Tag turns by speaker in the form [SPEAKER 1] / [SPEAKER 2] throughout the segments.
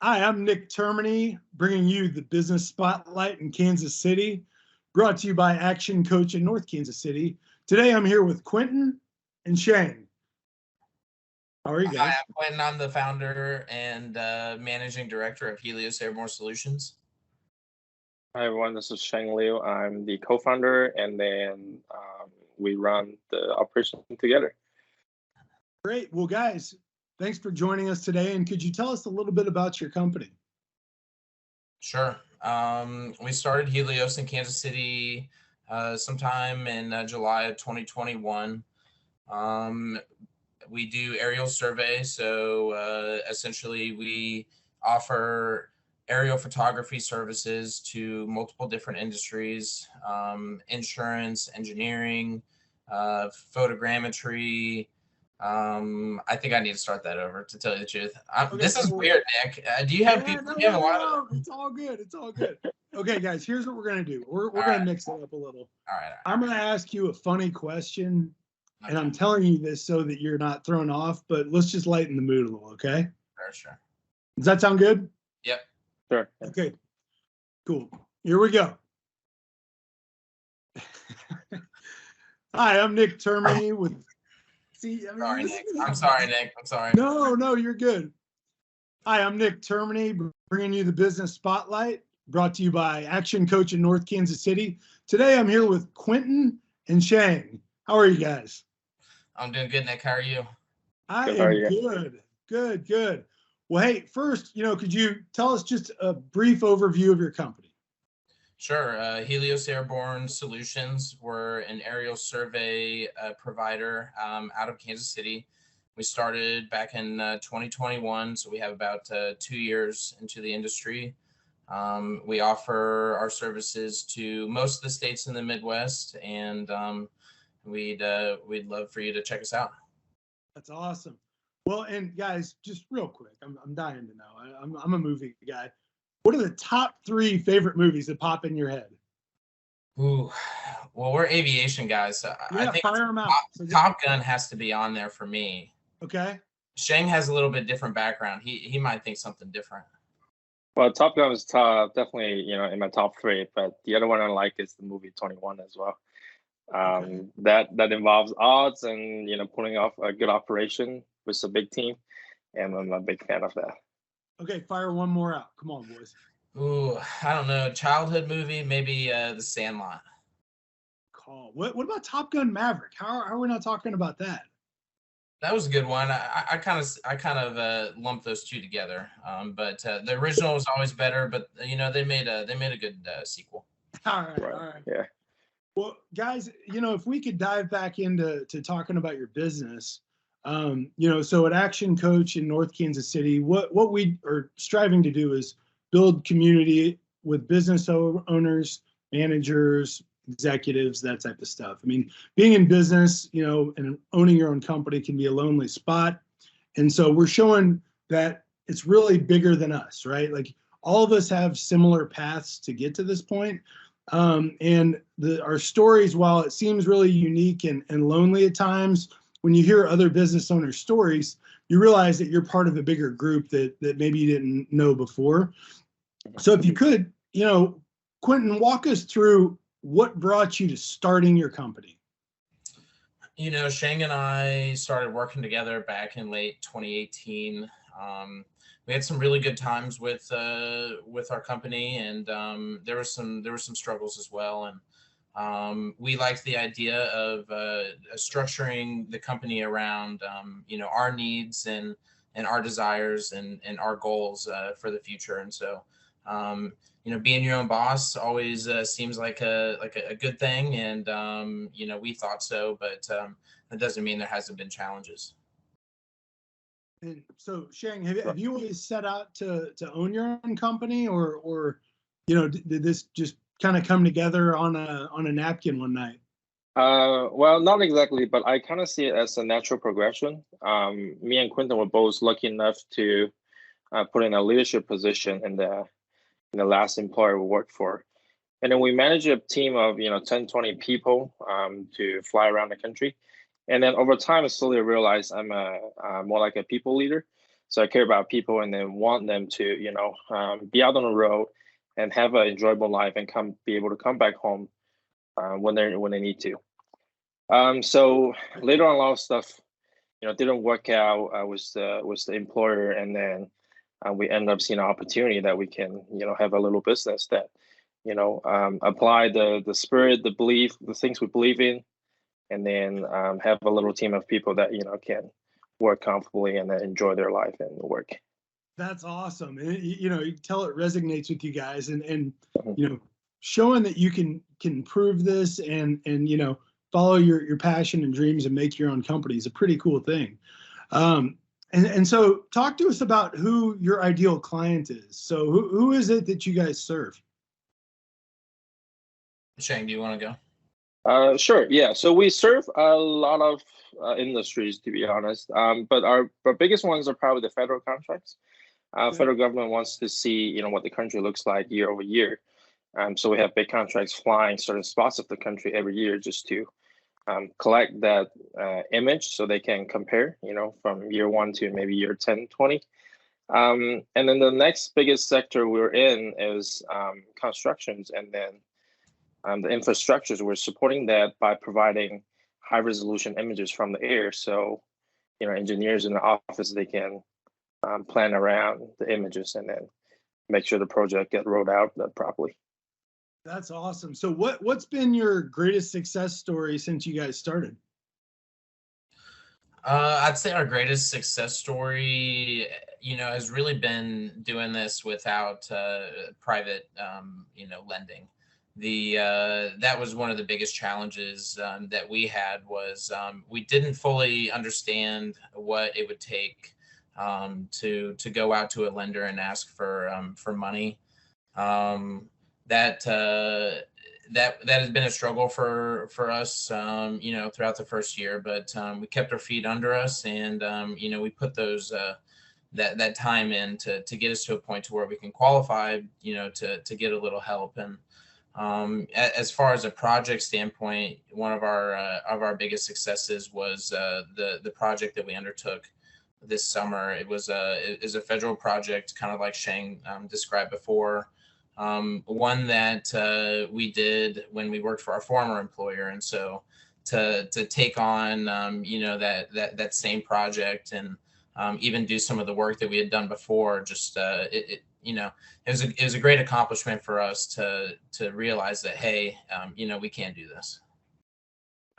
[SPEAKER 1] Hi, I'm Nick Termini, bringing you the business spotlight in Kansas City, brought to you by ActionCOACH in North Kansas City. Today, I'm here with Quinton and Sheng. How are you guys?
[SPEAKER 2] Hi, I'm Quinton. I'm the founder and managing director of Helios Airborne Solutions.
[SPEAKER 3] Hi everyone, this is Sheng Liu. I'm the co-founder, and then we run the operation together.
[SPEAKER 1] Great. Well, guys, thanks for joining us today. And could you tell us a little bit about your company?
[SPEAKER 2] Sure. We started Helios in Kansas City sometime in July of 2021. We do aerial survey, so essentially we offer aerial photography services to multiple different industries, insurance, engineering, photogrammetry. I think I need to start that over, to tell you the truth. This is weird, Nick. Do you have people? You have a lot of.
[SPEAKER 1] It's all good. It's all good. Okay, guys, here's what we're gonna do. We're gonna mix it up a little.
[SPEAKER 2] All right.
[SPEAKER 1] I'm gonna ask you a funny question, and I'm telling you this so that you're not thrown off. But let's just lighten the mood a little, okay?
[SPEAKER 2] Sure.
[SPEAKER 1] Does that sound good?
[SPEAKER 2] Yep.
[SPEAKER 3] Sure.
[SPEAKER 1] Okay. Cool. Here we go. Hi, I'm Nick Termini with.
[SPEAKER 2] Sorry, Nick. I'm sorry, Nick. I'm sorry.
[SPEAKER 1] No, you're good. Hi, I'm Nick Termini, bringing you the business spotlight, brought to you by ActionCOACH in North Kansas City. Today, I'm here with Quinton and Sheng. How are you guys?
[SPEAKER 2] I'm doing good, Nick. How are you?
[SPEAKER 1] I am good. Good. Well, hey, first, could you tell us just a brief overview of your company?
[SPEAKER 2] Sure. Helios Airborne Solutions. We're an aerial survey provider out of Kansas City. We started back in 2021, so we have about 2 years into the industry. We offer our services to most of the states in the Midwest, and we'd love for you to check us out.
[SPEAKER 1] That's awesome. Well, and guys, just real quick, I'm dying to know. I'm a movie guy. What are the top 3 favorite movies that pop in your head?
[SPEAKER 2] Ooh, well, we're aviation guys, so I think
[SPEAKER 1] fire them out.
[SPEAKER 2] Top Gun has to be on there for me.
[SPEAKER 1] Okay.
[SPEAKER 2] Sheng has a little bit different background. He might think something different.
[SPEAKER 3] Well, Top Gun is definitely in my top 3, but the other one I like is the movie 21 as well. Okay. That involves odds and pulling off a good operation with a big team, and I'm a big fan of that.
[SPEAKER 1] Okay, fire one more out. Come on, boys.
[SPEAKER 2] Ooh, I don't know. Childhood movie, maybe The Sandlot.
[SPEAKER 1] Call. What about Top Gun Maverick? How are we not talking about that?
[SPEAKER 2] That was a good one. I kind of lumped those two together. But the original was always better. But they made a good sequel.
[SPEAKER 1] All right.
[SPEAKER 3] Yeah.
[SPEAKER 1] Well, guys, if we could dive back into talking about your business. So at ActionCOACH in North Kansas City, what we are striving to do is build community with business owners, managers, executives, that type of stuff. I mean, being in business, and owning your own company can be a lonely spot. And so we're showing that it's really bigger than us, right? Like all of us have similar paths to get to this point. And our stories, while it seems really unique and lonely at times, when you hear other business owners' stories, you realize that you're part of a bigger group that maybe you didn't know before. So if you could, Quinton, walk us through what brought you to starting your company.
[SPEAKER 2] Sheng and I started working together back in late 2018. We had some really good times with our company, and there were some struggles as well. And we liked the idea of structuring the company around our needs and our desires and our goals for the future. And so being your own boss always seems like a good thing, and we thought so, but that doesn't mean there hasn't been challenges.
[SPEAKER 1] And so, Sheng, have you always set out to own your own company, or did this just kind of come together on a napkin one night?
[SPEAKER 3] Well, not exactly, but I kind of see it as a natural progression. Me and Quinton were both lucky enough to put in a leadership position in the last employer we worked for. And then we managed a team of 10, 20 people to fly around the country. And then over time, I slowly realized I'm more like a people leader. So I care about people and then want them to, be out on the road and have an enjoyable life and be able to come back home when they need to. So later on, a lot of stuff, didn't work out with the employer, and then we ended up seeing an opportunity that we can, have a little business that, apply the spirit, the belief, the things we believe in, and then have a little team of people that can work comfortably and then enjoy their life and work.
[SPEAKER 1] That's awesome. And you can tell it resonates with you guys, and
[SPEAKER 3] Mhm.
[SPEAKER 1] showing that you can prove this and follow your passion and dreams and make your own company is a pretty cool thing. And so talk to us about who your ideal client is. So who is it that you guys serve?
[SPEAKER 2] Sheng, do you want to go?
[SPEAKER 3] Sure. Yeah. So we serve a lot of industries, to be honest. But our biggest ones are probably the federal contracts.
[SPEAKER 1] Okay.
[SPEAKER 3] Federal government wants to see, what the country looks like year over year. So we have big contracts flying certain spots of the country every year just to collect that image so they can compare, from year 1 to maybe year 10, 20. And then the next biggest sector we're in is constructions, and then the infrastructures. We're supporting that by providing high resolution images from the air. So, engineers in the office, they can plan around the images and then make sure the project get rolled out properly.
[SPEAKER 1] That's awesome. So what's been your greatest success story since you guys started?
[SPEAKER 2] I'd say our greatest success story, has really been doing this without private, lending. That was one of the biggest challenges that we had was we didn't fully understand what it would take to go out to a lender and ask for money. That has been a struggle for us, throughout the first year, but we kept our feet under us, and we put those that time in to get us to a point to where we can qualify, to get a little help. And as far as a project standpoint, one of our biggest successes was the project that we undertook this summer. It was a federal project, kind of like Sheng described before. One that we did when we worked for our former employer, and so to take on that same project and even do some of the work that we had done before, just it was a great accomplishment for us to realize that, hey, we can do this.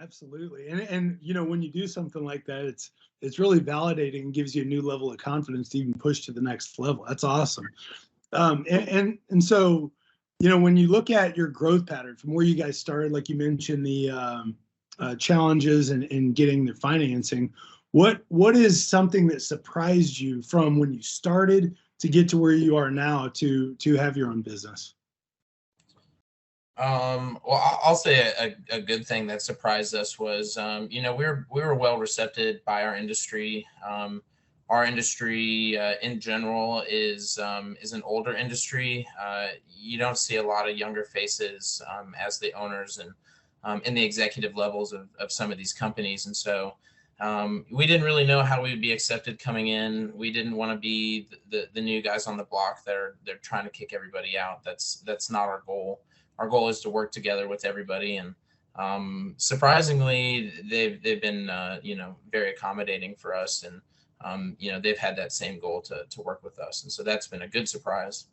[SPEAKER 1] Absolutely. And when you do something like that, it's really validating and gives you a new level of confidence to even push to the next level. That's awesome. And so, when you look at your growth pattern from where you guys started, like you mentioned, the challenges in getting the financing, what is something that surprised you from when you started to get to where you are now to have your own business?
[SPEAKER 2] Well, I'll say a good thing that surprised us was, we were well received by our industry. Our industry in general is an older industry. You don't see a lot of younger faces as the owners and in the executive levels of some of these companies. And so we didn't really know how we would be accepted coming in. We didn't want to be the new guys on the block that they're trying to kick everybody out. That's not our goal. Our goal is to work together with everybody. And surprisingly, they've been very accommodating for us, and they've had that same goal to work with us. And so that's been a good surprise.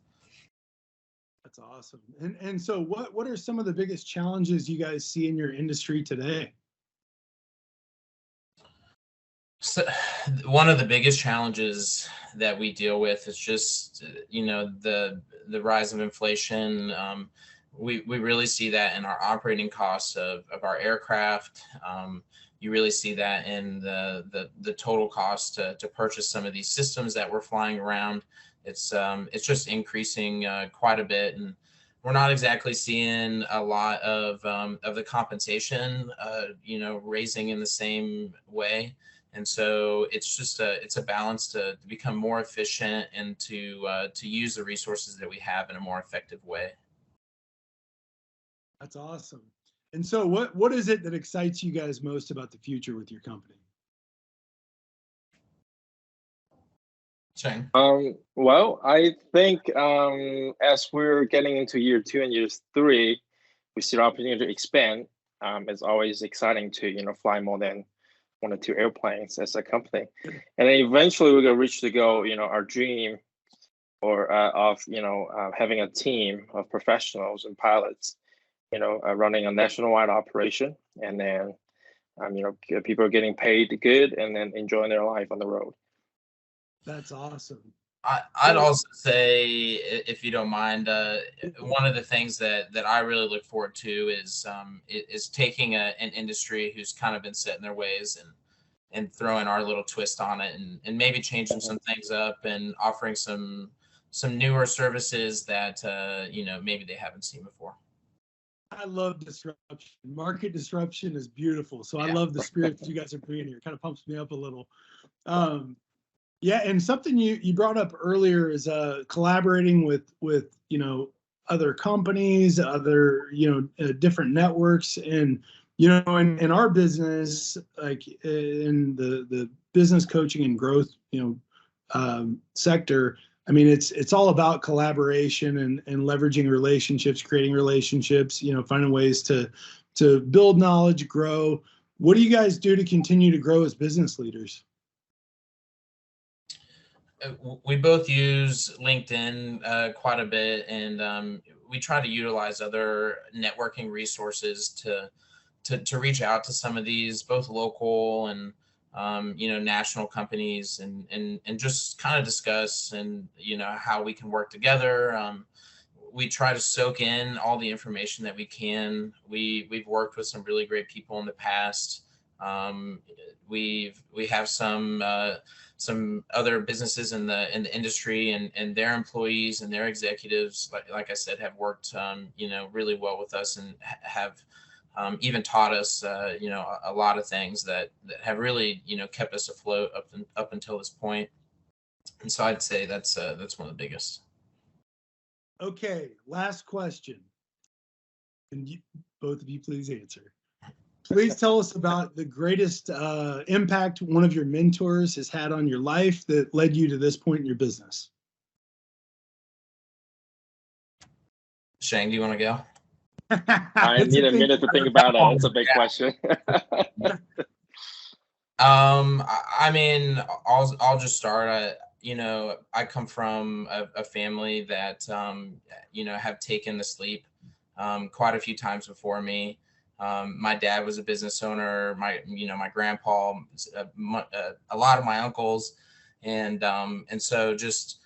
[SPEAKER 1] That's awesome. And so what are some of the biggest challenges you guys see in your industry today?
[SPEAKER 2] So one of the biggest challenges that we deal with is just, the rise of inflation. We really see that in our operating costs of our aircraft. You really see that in the total cost to purchase some of these systems that we're flying around. It's just increasing quite a bit, and we're not exactly seeing a lot of the compensation, raising in the same way. And so it's just it's a balance to become more efficient and to use the resources that we have in a more effective way.
[SPEAKER 1] That's awesome. And so what is it that excites you guys most about the future with your company?
[SPEAKER 2] Sheng?
[SPEAKER 3] Well, I think as we're getting into year 2 and year 3, we see the opportunity to expand. It's always exciting to fly more than 1 or 2 airplanes as a company, and then eventually we're gonna reach the goal. Our dream or of having a team of professionals and pilots, running a nationwide operation, and then people are getting paid good and then enjoying their life on the road.
[SPEAKER 1] That's awesome.
[SPEAKER 2] I'd also say, if you don't mind, one of the things that I really look forward to is taking an industry who's kind of been set in their ways and throwing our little twist on it, and maybe changing some things up and offering some newer services that maybe they haven't seen before.
[SPEAKER 1] I love disruption. Market disruption is beautiful. So I love the spirit that you guys are bringing here. It kind of pumps me up a little. Yeah, and something you brought up earlier is collaborating with other companies, other different networks, and in our business, like in the business coaching and growth sector. I mean, it's all about collaboration and leveraging relationships, creating relationships, finding ways to build knowledge, grow. What do you guys do to continue to grow as business leaders?
[SPEAKER 2] We both use LinkedIn quite a bit, and we try to utilize other networking resources to reach out to some of these, both local and national companies, and just kind of discuss and how we can work together. We try to soak in all the information that we can. We've worked with some really great people in the past. We have some other businesses in the industry, and their employees and their executives, like I said, have worked really well with us, and have even taught us a lot of things that have really kept us afloat up until this point. And so I'd say that's one of the biggest.
[SPEAKER 1] Okay, last question. And both of you please answer. Please tell us about the greatest impact one of your mentors has had on your life that led you to this point in your business.
[SPEAKER 2] Sheng, do you want to go?
[SPEAKER 3] I need a minute to think about it. That's a big question.
[SPEAKER 2] I mean, I'll just start. I come from a family that have taken the sleep quite a few times before me. My dad was a business owner. My grandpa, a lot of my uncles, and so just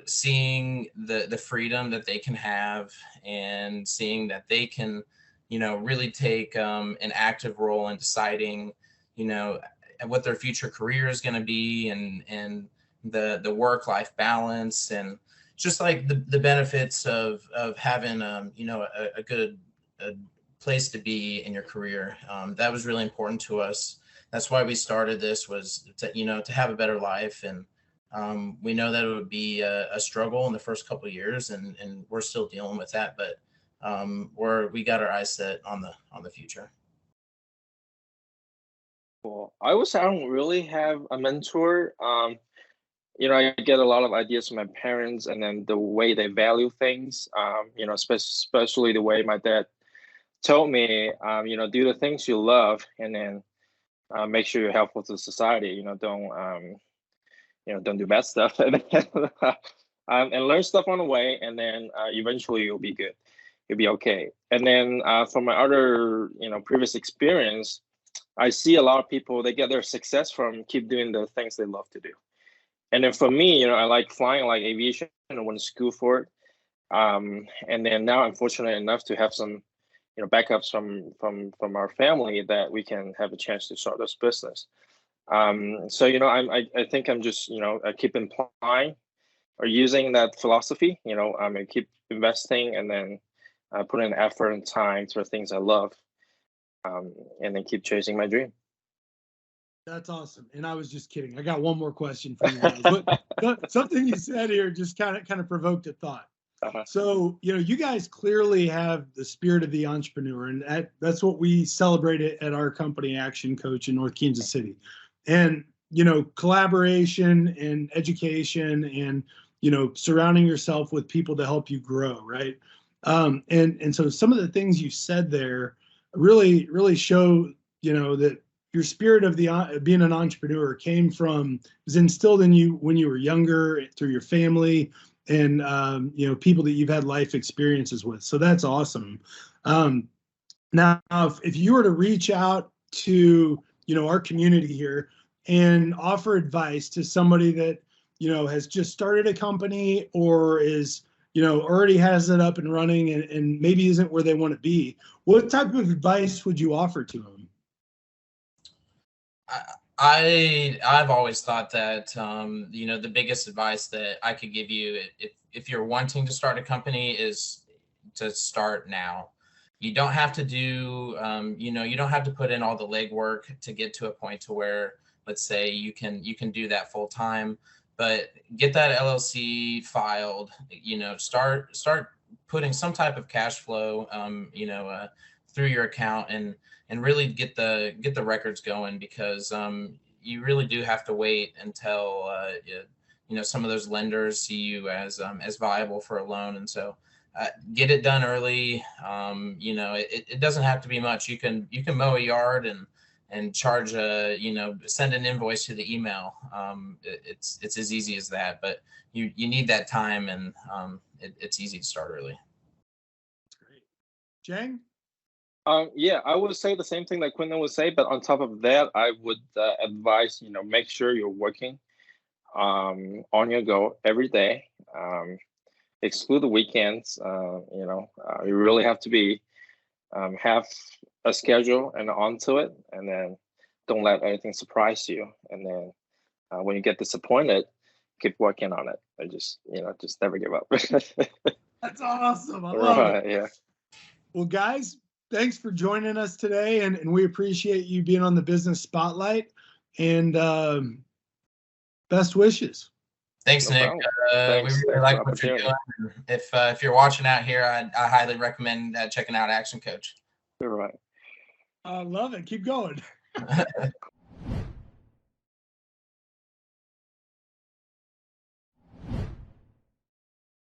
[SPEAKER 2] seeing the freedom that they can have, and seeing that they can really take an active role in deciding what their future career is going to be, and the work-life balance, and just like the benefits of having a good place to be in your career. That was really important to us. That's why we started this, was to have a better life. And we know that it would be a struggle in the first couple of years, and we're still dealing with that, but we got our eyes set on the future.
[SPEAKER 3] Cool. I would say I don't really have a mentor. I get a lot of ideas from my parents, and then the way they value things, especially the way my dad told me, do the things you love, and then make sure you're helpful to society. Don't do bad stuff, and learn stuff on the way, and then eventually you'll be good. You'll be okay. And then from my other, previous experience, I see a lot of people, they get their success from keep doing the things they love to do. And then for me, I like flying, I like aviation, I went to school for it. And then now I'm fortunate enough to have some backups from our family that we can have a chance to start this business. So I think I'm just I keep implying or using that philosophy. I keep investing, and then put in effort and time for things I love, and then keep chasing my dream.
[SPEAKER 1] That's awesome. And I was just kidding. I got one more question for you guys. But something you said here just kind of provoked a thought. So, you guys clearly have the spirit of the entrepreneur, and that's what we celebrate at our company, ActionCOACH in North Kansas City. And collaboration and education and, surrounding yourself with people to help you grow, right? And so some of the things you said there really, really show, that your spirit of being an entrepreneur was instilled in you when you were younger through your family and, people that you've had life experiences with. So that's awesome. Now, if you were to reach out to, our community here and offer advice to somebody that, has just started a company or is, already has it up and running and maybe isn't where they want to be, what type of advice would you offer to them?
[SPEAKER 2] I've always thought that, the biggest advice that I could give you if you're wanting to start a company is to start now. You don't have to do, you don't have to put in all the legwork to get to a point to where, let's say, you can do that full time, but get that LLC filed, start putting some type of cash flow, through your account and really get the records going, because you really do have to wait until some of those lenders see you as viable for a loan. And so get it done early. It doesn't have to be much. You can mow a yard and charge send an invoice to the email. It's as easy as that, but you need that time, and it's easy to start early.
[SPEAKER 1] That's great. Sheng?
[SPEAKER 3] Yeah, I would say the same thing that Quinton would say, but on top of that, I would advise, make sure you're working on your goal every day. Exclude the weekends. You really have to be have a schedule and onto it, and then don't let anything surprise you. And then when you get disappointed, keep working on it. And just never give up.
[SPEAKER 1] That's awesome. I love it.
[SPEAKER 3] Yeah.
[SPEAKER 1] Well, guys, thanks for joining us today, and we appreciate you being on the Business Spotlight, and best wishes.
[SPEAKER 2] Thanks, Nick.
[SPEAKER 3] Thanks.
[SPEAKER 2] We really like what you're doing. If you're watching out here, I highly recommend checking out ActionCOACH.
[SPEAKER 3] You're right.
[SPEAKER 1] I love it. Keep going.